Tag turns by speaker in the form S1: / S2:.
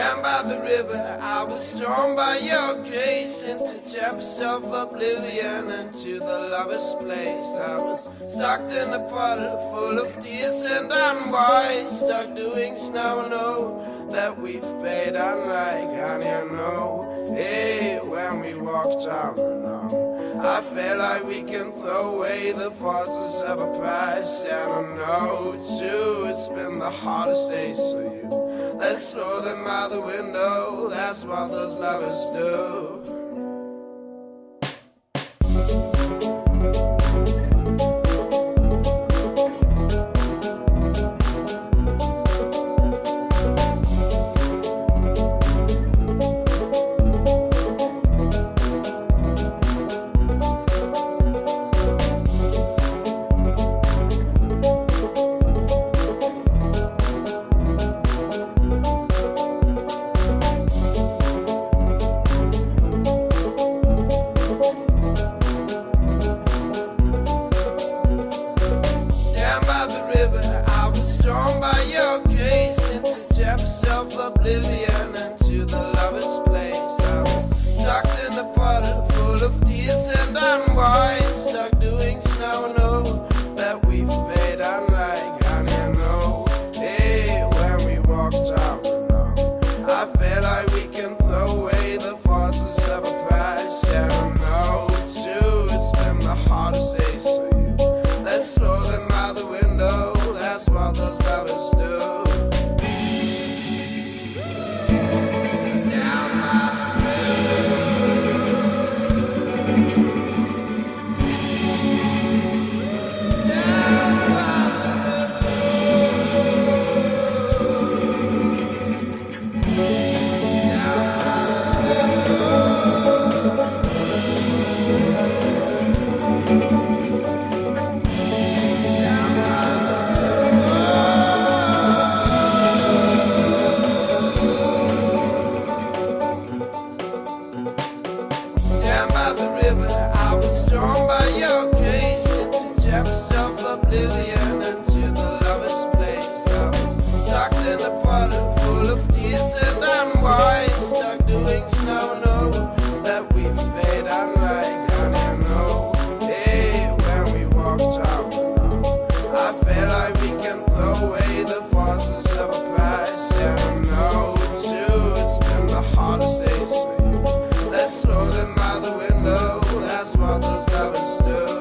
S1: Down by the river, I was drawn by your grace into chapters of oblivion, into the lover's place. I was stuck in a puddle full of tears and unwise, stuck doing snow and oh, that we fade unlike honey and oh. Hey, when we walked down the know, I feel like we can throw away the forces of a past. And I know too, it's been the hardest days for you. Let's throw them out the window, that's what those lovers do. I was drawn by your grace into chapters of oblivion, into the lover's place. I was stuck in a puddle full of tears and unwise, stuck doing snow and oh, that we fade unlike honey and oh. Hey, when we walked out the know, I feel like we can throw away the forces of a past. Yeah, I know too, it's been the hardest days for you. Let's throw them out the window, that's what those lovers do. Down by the I was drawn by your grace into chapters of oblivion, into the lover's place. I was stuck in a puddle full of tears and unwise, stuck doing snow and oh, that we fade unlike honey and oh. Hey, when we walked out the know, I feel like we can throw away the forces of a past. Yeah, I know too, it's been the hardest days for you. Let's throw them out the window, that's what those lovers do.